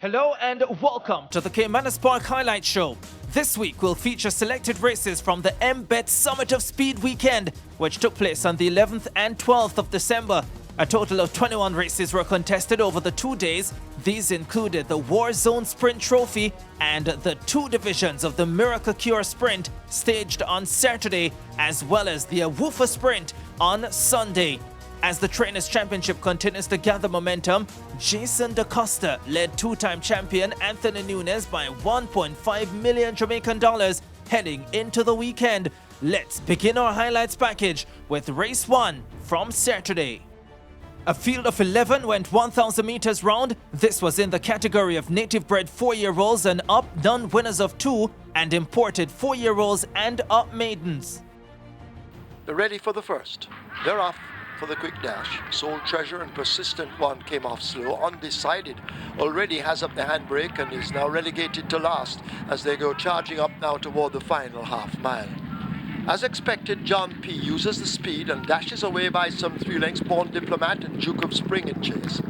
Hello and welcome to the Caymanas Park Highlight Show. This week will feature selected races from the MBET Summit of Speed weekend, which took place on the 11th and 12th of December. A total of 21 races were contested over the 2 days. These included the Warzone Sprint Trophy and the 2 divisions of the Miracle Cure Sprint staged on Saturday, as well as the Ahwofah Sprint on Sunday. As the Trainers' Championship continues to gather momentum, Jason DaCosta led 2-time champion Anthony Nunes by 1.5 million Jamaican dollars heading into the weekend. Let's begin our highlights package with race 1 from Saturday. A field of 11 went 1,000 meters round. This was in the category of native-bred 4-year-olds and up, non-winners of 2, and imported 4-year-olds and up maidens. They're ready for the first. They're off for the quick dash. Soul Treasure and Persistent One came off slow. Undecided already has up the handbrake and is now relegated to last as they go charging up now toward the final half mile. As expected, John P. uses the speed and dashes away by some 3 lengths. Born Diplomat and Duke of Spring in chase.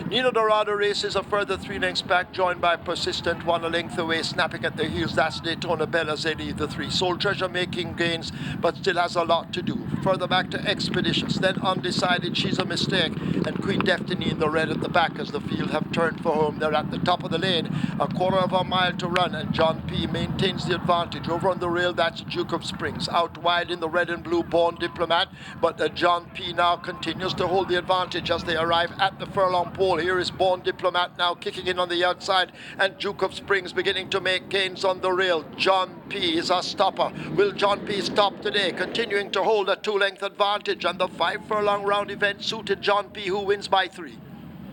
Nino Dorado races a further 3 lengths back, joined by Persistent One a length away, snapping at the heels. That's Daytona Bella Zeddy, the 3. Soul Treasure making gains, but still has a lot to do. Further back to Expeditious, then Undecided, She's a Mistake, and Queen Destiny in the red at the back as the field have turned for home. They're at the top of the lane, a quarter of a mile to run, and John P. maintains the advantage. Over on the rail, that's Duke of Springs. Out wide in the red and blue, Born Diplomat, but John P. now continues to hold the advantage as they arrive at the furlong pole. Here is Born Diplomat now kicking in on the outside, and Duke of Springs beginning to make gains on the rail. John P. is a stopper. Will John P. stop today? Continuing to hold a 2-length advantage, and the 5 furlong round event suited John P., who wins by 3.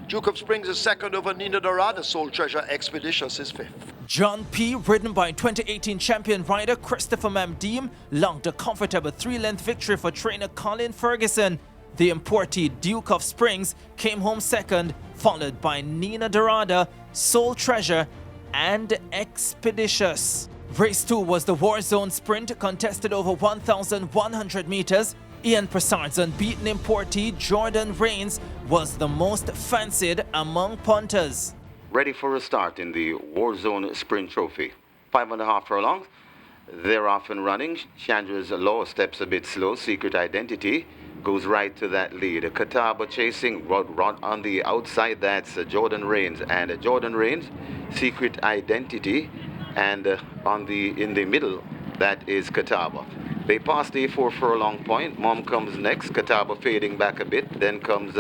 Duke of Springs is second over Nina Dorada. Soul Treasure Expeditious is 5th. John P., ridden by 2018 champion rider Christopher Mamdeem, logged a comfortable 3-length victory for trainer Colin Ferguson. The importee Duke of Springs came home second, followed by Nina Dorada, Soul Treasure, and Expeditious. Race 2 was the Warzone Sprint, contested over 1,100 meters. Ian Prasard's unbeaten importee Jordan Rains was the most fancied among punters. Ready for a start in the Warzone Sprint Trophy. 5.5 furlongs. They're off and running. Chandra's Law steps a bit slow. Secret Identity goes right to that lead. Catawba chasing Rod on the outside. That's Jordan Rains. And Jordan Rains, Secret Identity. And in the middle, that is Catawba. They pass the 4 furlong point. Mom comes next. Catawba fading back a bit. Then comes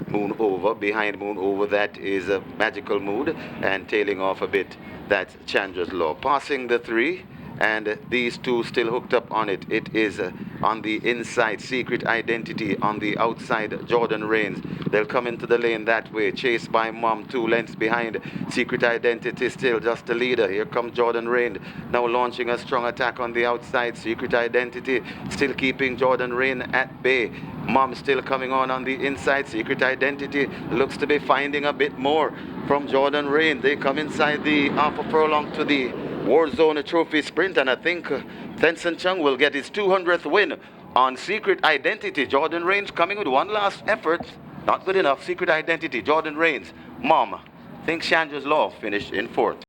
Moon Over. Behind Moon Over, that is Magical Mood. And tailing off a bit, that's Chandra's Law. Passing the 3. And these 2 still hooked up on it. It is on the inside, Secret Identity. On the outside, Jordan Rains. They'll come into the lane that way, chased by Mom, 2 lengths behind. Secret Identity still just the leader. Here comes Jordan Rain, now launching a strong attack on the outside. Secret Identity still keeping Jordan Rain at bay. Mom still coming on the inside. Secret Identity looks to be finding a bit more from Jordan Rain. They come inside the half a furlong to the Warzone Trophy Sprint, and I think Tenson Chung will get his 200th win on Secret Identity. Jordan Rains coming with one last effort. Not good enough. Secret Identity, Jordan Rains. Mom, I think Chandra's Law finished in 4th.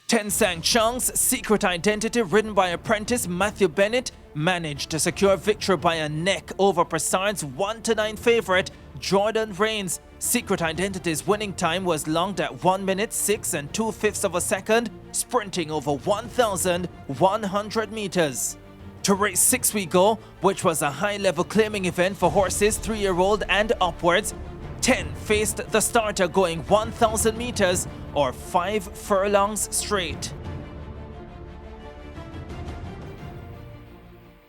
Tensang Chung's Secret Identity, ridden by apprentice Matthew Bennett, managed to secure victory by a neck over Prasard's 1-9 favorite, Jordan Rains. Secret Identity's winning time was logged at 1 minute 6 2/5 of a second, sprinting over 1,100 meters. To race 6 we go, which was a high-level claiming event for horses 3-year-old and upwards. 10 faced the starter going 1,000 meters or 5 furlongs straight.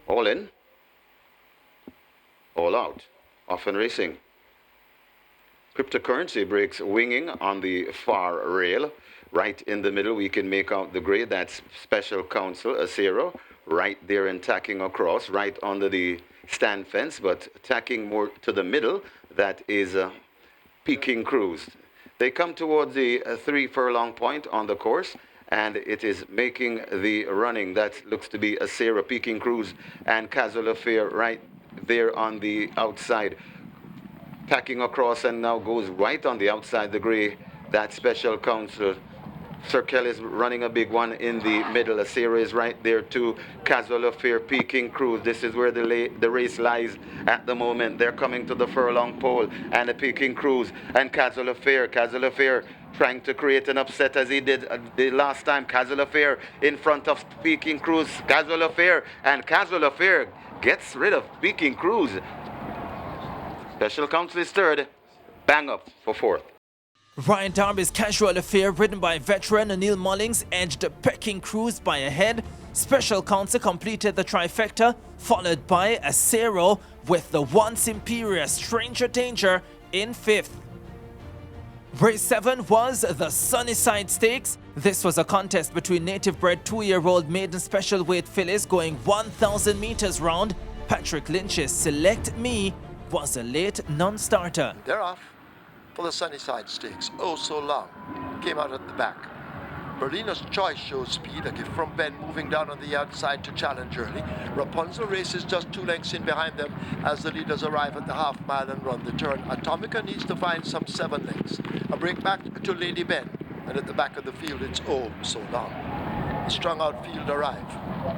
All in, all out, off and racing. Cryptocurrency breaks winging on the far rail. Right in the middle, we can make out the grade. That's Special Counsel, Acero, right there and tacking across, right under the stand fence, but tacking more to the middle, that is Peking Cruise. They come towards the 3 furlong point on the course, and it is making the running. That looks to be Acero, Peking Cruise, and Casual Affair right there on the outside. Tacking across and now goes right on the outside, the gray, that Special Counsel Sir Kelly's running a big one in the middle. A series right there to Casual Affair, Peking Cruise. This is where the race lies at the moment. They're coming to the furlong pole, and the Peking Cruise and Casual Affair. Casual Affair trying to create an upset as he did the last time. Casual Affair in front of Peking Cruise. Casual Affair, and Casual Affair gets rid of Peking Cruise. Special counsel is third. Bang up for fourth. Ryan Darby's Casual Affair, ridden by veteran Neil Mullings, edged the Peking Cruise by a head. Special counsel completed the trifecta, followed by Acero with the once imperious Stranger Danger in fifth. Race 7 was the Sunnyside Stakes. This was a contest between native-bred 2-year-old maiden special weight fillies going 1,000 meters round. Patrick Lynch's Select Me was a late non-starter. They're off for the Sunnyside Stakes. Oh, so long. Came out at the back. Berlina's Choice shows speed, a gift from Ben moving down on the outside to challenge early. Rapunzel races just 2 lengths in behind them as the leaders arrive at the half mile and run the turn. Atomica needs to find some 7 lengths. A break back to Lady Ben, and at the back of the field it's oh so long. The strung out field arrive.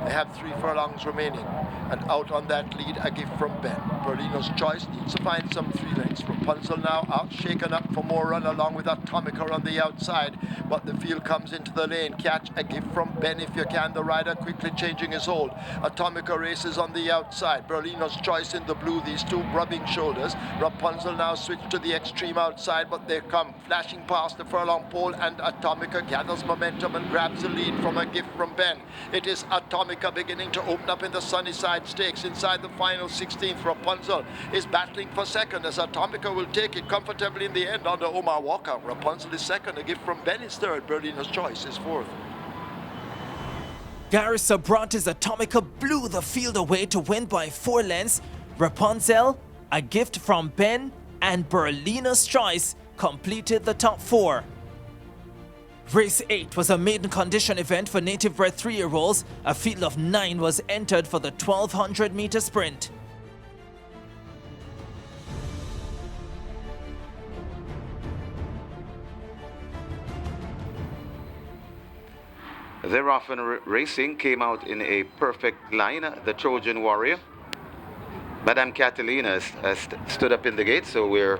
They have 3 furlongs remaining, and out on that lead, a gift from Ben. Berlina's Choice needs to find some 3 lengths. Rapunzel now out, shaken up for more run along with Atomica on the outside, but the field comes into the lane. Catch a gift from Ben if you can. The rider quickly changing his hold. Atomica races on the outside. Berlina's Choice in the blue, these 2 rubbing shoulders. Rapunzel now switched to the extreme outside, but they come flashing past the furlong pole, and Atomica gathers momentum and grabs the lead from a gift from Ben. It is Atomica beginning to open up in the Sunnyside Stakes. Inside the final 16th, Rapunzel is battling for second as Atomica will take it comfortably in the end under Omar Walker. Rapunzel is second, a gift from Ben is third, Berlina's Choice is fourth. Gary Sabrante's Atomica blew the field away to win by 4 lengths. Rapunzel, a gift from Ben, and Berlina's Choice completed the top 4. Race 8 was a maiden condition event for native-bred 3-year-olds. A field of 9 was entered for the 1,200-meter sprint. Their often racing came out in a perfect line. The Trojan Warrior. Madame Catalina stood up in the gate, so we're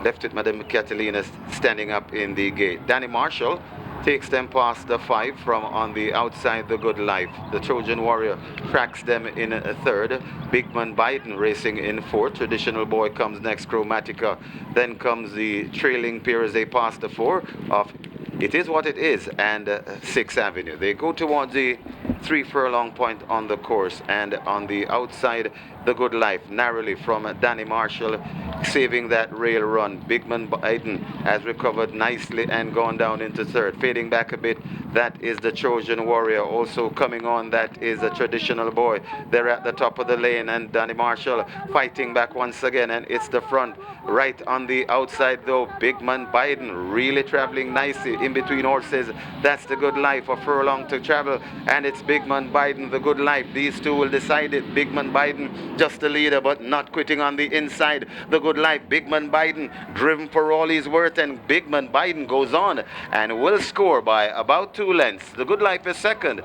left with Madame Catalina standing up in the gate. Danny Marshall takes them past the 5 from on the outside, the Good Life. The Trojan Warrior tracks them in a third. Bigman Biden racing in 4th. Traditional Boy comes next, Chromatica. Then comes the trailing pair as they pass the 4 of It Is What It Is and 6th Avenue. They go towards the 3 furlong point on the course, and on the outside, the Good Life narrowly from Danny Marshall saving that rail run. Bigman Biden has recovered nicely and gone down into 3rd. Fading back a bit, that is the Trojan Warrior. Also coming on, that is a Traditional Boy. They're at the top of the lane, and Danny Marshall fighting back once again, and it's the front. Right on the outside though, Bigman Biden really traveling nicely in between horses. That's the Good Life, a furlong to travel, and it's Bigman Biden, the Good Life. These 2 will decide it. Bigman Biden just the leader, but not quitting on the inside. The Good Life, Bigman Biden driven for all he's worth, and Bigman Biden goes on and will score by about 2 lengths. The Good Life is second.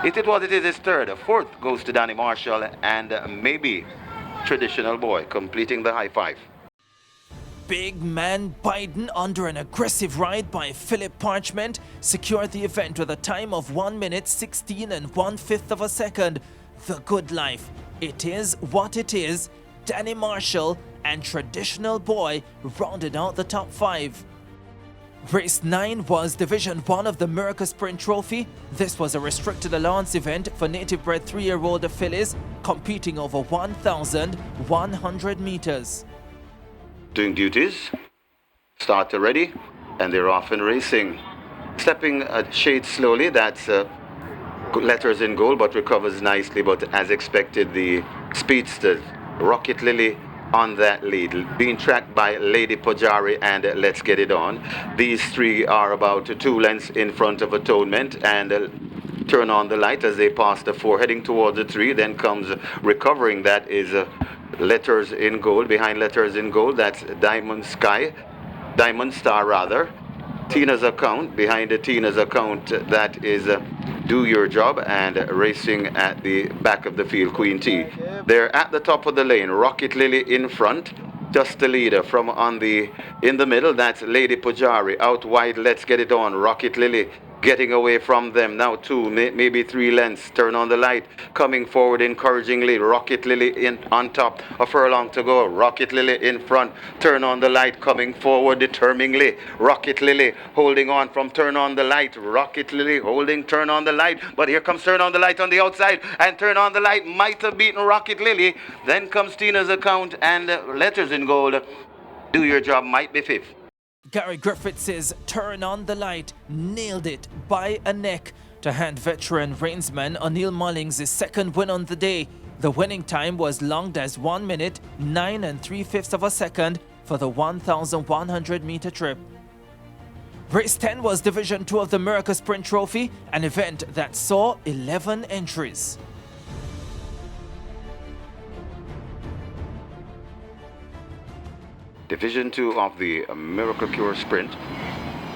It Is What It Is 3rd. 4th goes to Danny Marshall, and maybe Traditional Boy completing the high 5. Big Man Biden, under an aggressive ride by Philip Parchment, secured the event with a time of 1 minute 16 1/5 of a second. The Good Life, It Is What It Is, Danny Marshall, and Traditional Boy rounded out the top 5. Race 9 was Division 1 of the America Sprint Trophy. This was a restricted allowance event for native-bred 3-year-old fillies competing over 1,100 meters. Doing duties, starter ready, and they're off and racing. Stepping a shade slowly, that's Letters in Gold, but recovers nicely. But as expected, the speedster Rocket Lily on that lead, being tracked by Lady Pajari and Let's Get It On. These 3 are about 2 lengths in front of Atonement, and turn on the light as they pass the 4, heading towards the 3. Then comes recovering, that is Letters in Gold. Behind Letters in Gold, that's Diamond Star rather. Tina's account. Behind the Tina's account, that is Do Your Job, and racing at the back of the field, Queen T. They're at the top of the lane. Rocket Lily in front. Just the leader from in the middle. That's Lady Pujari. Out wide, Let's Get It On. Rocket Lily getting away from them. Now 2, maybe 3 lengths. Turn on the light. Coming forward encouragingly. Rocket Lily on top. A furlong to go. Rocket Lily in front. Turn on the light. Coming forward determinedly. Rocket Lily holding on from Turn on the Light. Rocket Lily holding Turn on the Light. But here comes Turn on the Light on the outside. And Turn on the Light might have beaten Rocket Lily. Then comes Tina's account and Letters in Gold. Do Your Job might be 5th. Gary Griffith says Turn on the Light nailed it by a neck to hand veteran reinsman O'Neill Mullings his second win on the day. The winning time was logged as 1 minute, 9 3/5 of a second for the 1,100 meter trip. Race 10 was Division 2 of the America Sprint Trophy, an event that saw 11 entries. Division 2 of the Miracle Cure Sprint.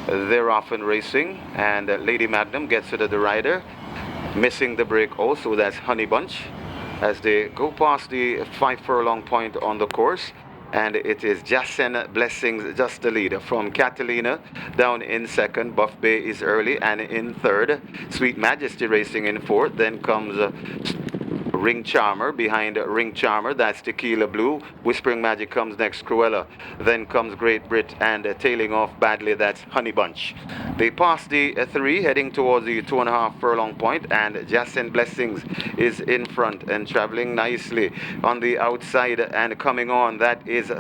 They're often racing, and Lady Magnum gets it at the rider. Missing the break also, that's Honey Bunch, as they go past the 5 furlong point on the course. And it is Jassen Blessings, just the leader. From Catalina down in second. Buff Bay is early, and in third. Sweet Majesty racing in fourth. Then comes Ring Charmer. Behind Ring Charmer, that's Tequila Blue. Whispering Magic comes next, Cruella. Then comes Great Brit, and tailing off badly, that's Honey Bunch. They pass the 3, heading towards the 2.5 furlong point, and Jassen Blessings is in front and traveling nicely on the outside. And coming on, that is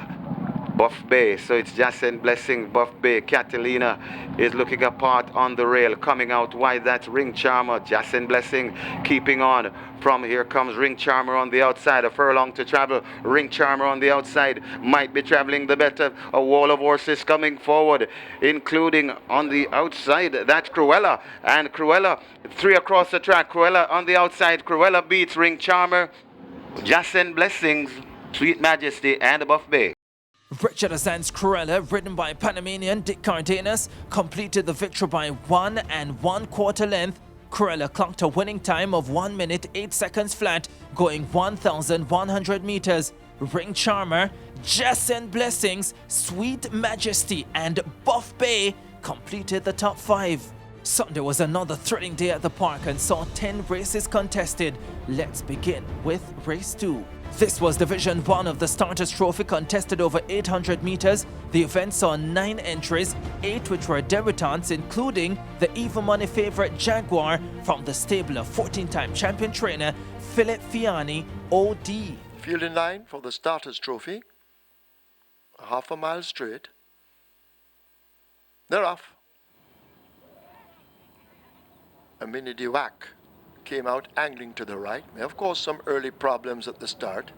Buff Bay. So it's Jassen Blessing, Buff Bay. Catalina is looking apart on the rail. Coming out wide, that's Ring Charmer. Jassen Blessing keeping on. From here comes Ring Charmer on the outside. A furlong to travel. Ring Charmer on the outside might be traveling the better. A wall of horses coming forward, including on the outside, that's Cruella. And Cruella, 3 across the track. Cruella on the outside. Cruella beats Ring Charmer, Jassen Blessings, Sweet Majesty, and Buff Bay. Richard Azan's Cruella, ridden by Panamanian Dick Cardenas, completed the victory by 1 1/4 length. Cruella clocked a winning time of 1 minute 8 seconds flat, going 1,100 meters. Ring Charmer, Jassen Blessings, Sweet Majesty, and Buff Bay completed the top 5. Sunday was another thrilling day at the park and saw 10 races contested. Let's begin with race 2. This was Division 1 of the Starters Trophy, contested over 800 meters. The event saw 9 entries, 8 which were debutants, including the even money favorite Jaguar from the stable of 14-time champion trainer Philip Fiani, OD. Field in line for the Starters Trophy. Half a mile straight. They're off. A mini Diwak came out angling to the right. Of course, some early problems at the start.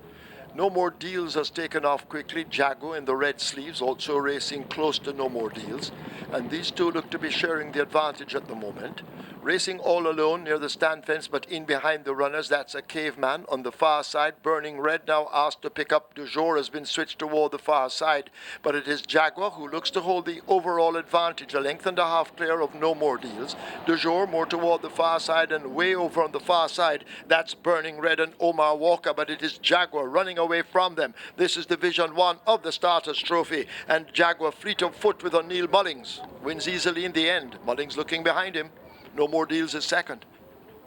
No More Deals has taken off quickly. Jago in the red sleeves also racing close to No More Deals. And these two look to be sharing the advantage at the moment. Racing all alone near the stand fence, but in behind the runners, that's a Caveman on the far side. Burning Red now asked to pick up. Du Jour has been switched toward the far side, but it is Jaguar who looks to hold the overall advantage, a length and a half clear of No More Deals. Du Jour more toward the far side, and way over on the far side, that's Burning Red and Omar Walker, but it is Jaguar running away from them. This is Division 1 of the Starters Trophy, and Jaguar fleet of foot with O'Neill Mullings. Wins easily in the end. Mullings looking behind him. No More Deals is second.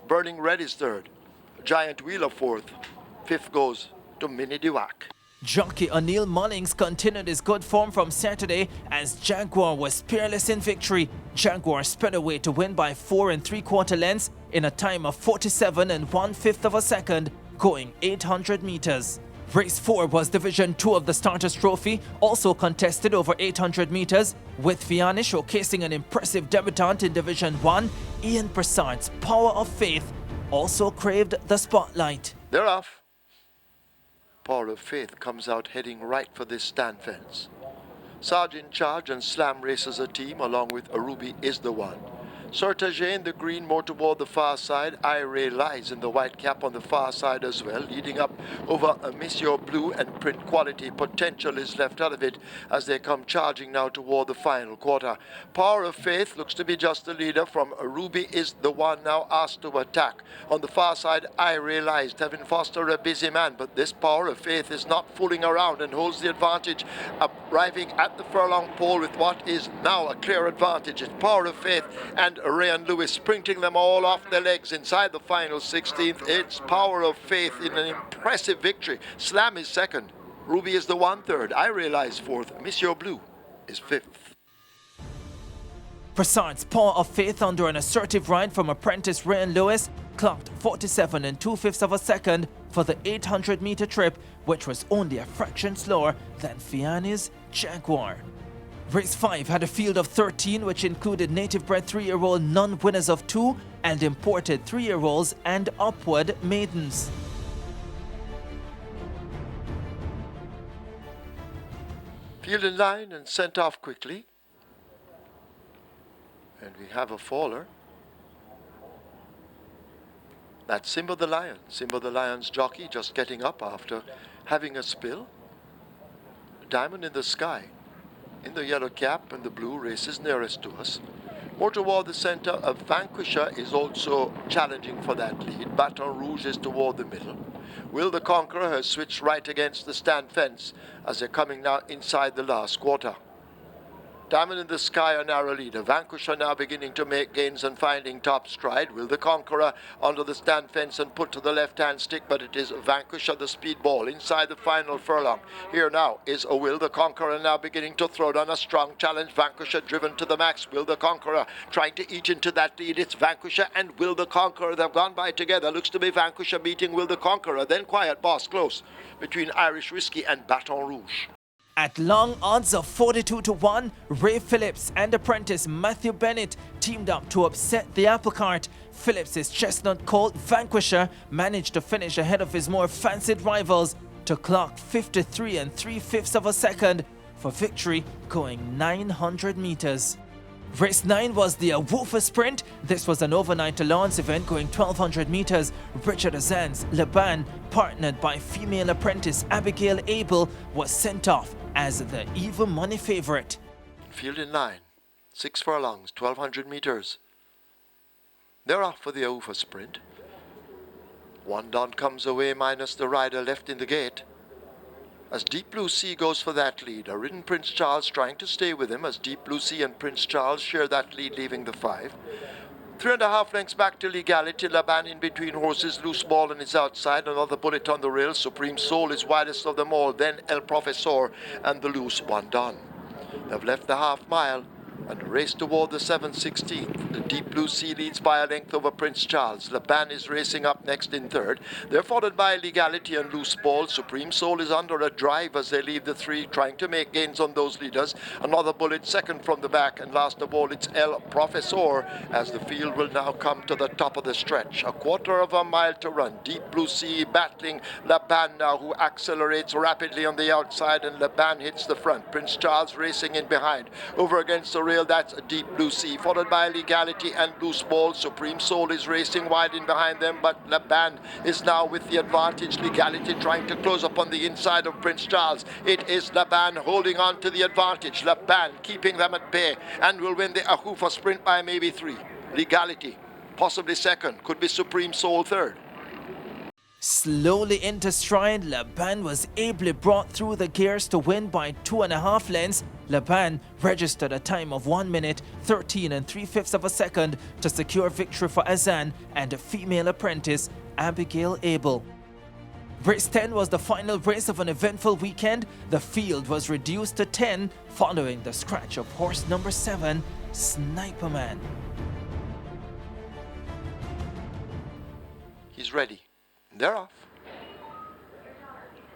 Burning Red is third. Giant Wheeler fourth. Fifth goes to Mini Diwak. Jockey O'Neill Mullings continued his good form from Saturday as Jaguar was peerless in victory. Jaguar sped away to win by 4 3/4 lengths in a time of 47 1/5 of a second, going 800 meters. Race 4 was Division 2 of the Starters Trophy, also contested over 800 meters, with Fiani showcasing an impressive debutant in Division 1. Ian Prasard's Power of Faith also craved the spotlight. They're off. Power of Faith comes out heading right for this stand fence. Sergeant Charge and Slam races a team along with Arubi is the one. Sortage in the green, more toward the far side. Ire lies in the white cap on the far side as well, leading up over Monsieur Blue, and Print Quality. Potential is left out of it as they come charging now toward the final quarter. Power of Faith looks to be just the leader from Ruby is the one now asked to attack. On the far side, Ire lies. Tevin Foster a busy man, but this Power of Faith is not fooling around and holds the advantage, arriving at the furlong pole with what is now a clear advantage. It's Power of Faith and Rayan Lewis sprinting them all off their legs inside the final 16th. It's Power of Faith in an impressive victory. Slam is second. Ruby is the 1/3. I realize fourth. Monsieur Blue is fifth. Broussard's Power of Faith, under an assertive ride from apprentice Rayan Lewis, clocked 47 2/5 of a second for the 800-meter trip, which was only a fraction slower than Fiani's Jaguar. Race 5 had a field of 13, which included native-bred 3-year-old non-winners of 2 and imported 3-year-olds and upward maidens. Field in line and sent off quickly. And we have a faller. That's Simba the Lion. Simba the Lion's jockey just getting up after having a spill. Diamond in the Sky, in the yellow cap and the blue, races nearest to us. More toward the center, a Vanquisher is also challenging for that lead. Baton Rouge is toward the middle. Will the Conqueror has switched right against the stand fence as they're coming now inside the last quarter. Diamond in the Sky a narrow leader. Vanquisher now beginning to make gains and finding top stride. Will the Conqueror under the stand fence and put to the left-hand stick, but it is Vanquisher the speedball inside the final furlong. Here now is a Will the Conqueror now beginning to throw down a strong challenge. Vanquisher driven to the max. Will the Conqueror trying to eat into that lead. It's Vanquisher and Will the Conqueror. They've gone by together. Looks to be Vanquisher beating Will the Conqueror. Then Quiet Boss close between Irish Whiskey and Baton Rouge. At long odds of 42-1, Ray Phillips and apprentice Matthew Bennett teamed up to upset the apple cart. Phillips' chestnut colt Vanquisher managed to finish ahead of his more fancied rivals to clock 53 3/5 of a second for victory, going 900 meters. Race 9 was the Ahwofah Sprint. This was an overnight allowance event going 1,200 meters. Richard Azan's Laban, partnered by female apprentice Abigail Abel, was sent off as the even money favorite. Field in line, 6 furlongs, 1,200 meters. They're off for the Ahwofah Sprint. One Don comes away minus the rider left in the gate. As Deep Blue Sea goes for that lead, a ridden Prince Charles trying to stay with him as Deep Blue Sea and Prince Charles share that lead, leaving the 5. 3.5 lengths back to Legality. Laban in between horses. Loose Ball on his outside. Another bullet on the rail. Supreme Soul is widest of them all. Then El Professor and the loose one done. They've left the half mile and race toward the 7/16. The Deep Blue Sea leads by a length over Prince Charles. Laban is racing up next in third. They're followed by Legality and Loose Ball. Supreme Soul is under a drive as they leave the 3, trying to make gains on those leaders. Another bullet second from the back, and last of all it's El Professor as the field will now come to the top of the stretch. A quarter of a mile to run. Deep Blue Sea battling Laban now, who accelerates rapidly on the outside, and Laban hits the front. Prince Charles racing in behind. Over against the rail, that's a Deep Blue Sea, followed by Legality and Loose Ball. Supreme Soul is racing wide in behind them, but Laban is now with the advantage. Legality trying to close up on the inside of Prince Charles. It is Laban holding on to the advantage. Laban keeping them at bay and will win the Ahwofah Sprint by maybe 3. Legality possibly second, could be Supreme Soul third. Slowly into stride, Laban was ably brought through the gears to win by 2.5 lengths. Laban registered a time of 1 minute, 13 3/5 of a second to secure victory for Azan and a female apprentice, Abigail Abel. Race 10 was the final race of an eventful weekend. The field was reduced to 10 following the scratch of horse number 7, Sniper Man. He's ready. They're off.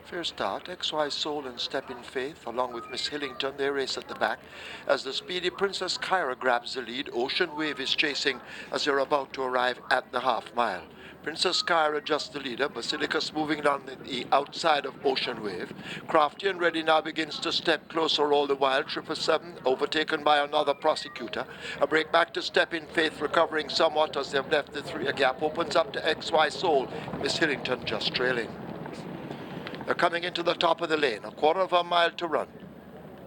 Fair start. XY Soul and Step in Faith, along with Miss Hillington, they race at the back. As the speedy Princess Kyra grabs the lead, Ocean Wave is chasing as they're about to arrive at the half mile. Princess Kyra just the leader. Basilicus moving down the outside of Ocean Wave. Crafty and Ready now begins to step closer all the while. 777 overtaken by another Prosecutor. A break back to Step in Faith, recovering somewhat as they've left the three. A gap opens up to XY Soul. Miss Hillington just trailing. They're coming into the top of the lane. A quarter of a mile to run.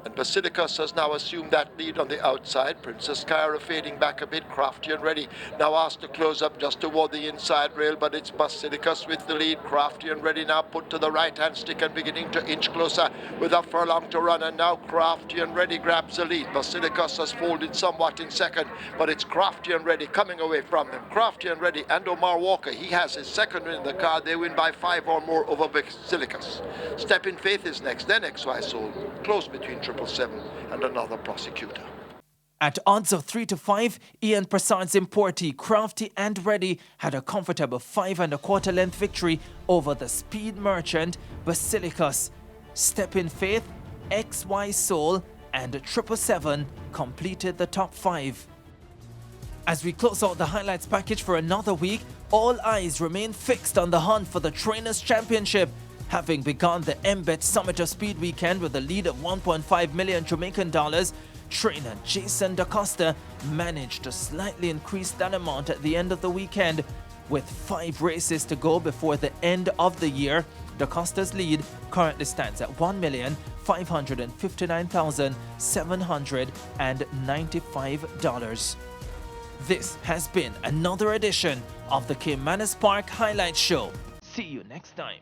And Basilicus has now assumed that lead on the outside. Princess Kyra fading back a bit. Crafty and Ready now asked to close up just toward the inside rail, but it's Basilicus with the lead. Crafty and Ready now put to the right-hand stick and beginning to inch closer with a furlong to run. And now Crafty and Ready grabs the lead. Basilicus has folded somewhat in second, but it's Crafty and Ready coming away from them. Crafty and Ready and Omar Walker, he has his second win in the car. They win by 5 or more over Basilicus. Step in Faith is next, then XY Soul. Close between 777 and another Prosecutor. At odds of 3-5, Ian Prasad's Importi, Crafty and Ready had a comfortable 5 1/4 length victory over the Speed Merchant, Basilicus. Step in Faith, XY Soul and 777 completed the top 5. As we close out the highlights package for another week, all eyes remain fixed on the hunt for the Trainers' Championship. Having begun the MBET Summit of Speed weekend with a lead of 1.5 million Jamaican dollars, trainer Jason DaCosta managed to slightly increase that amount at the end of the weekend. With 5 races to go before the end of the year, DaCosta's lead currently stands at $1,559,795. This has been another edition of the Caymanas Park Highlight Show. See you next time.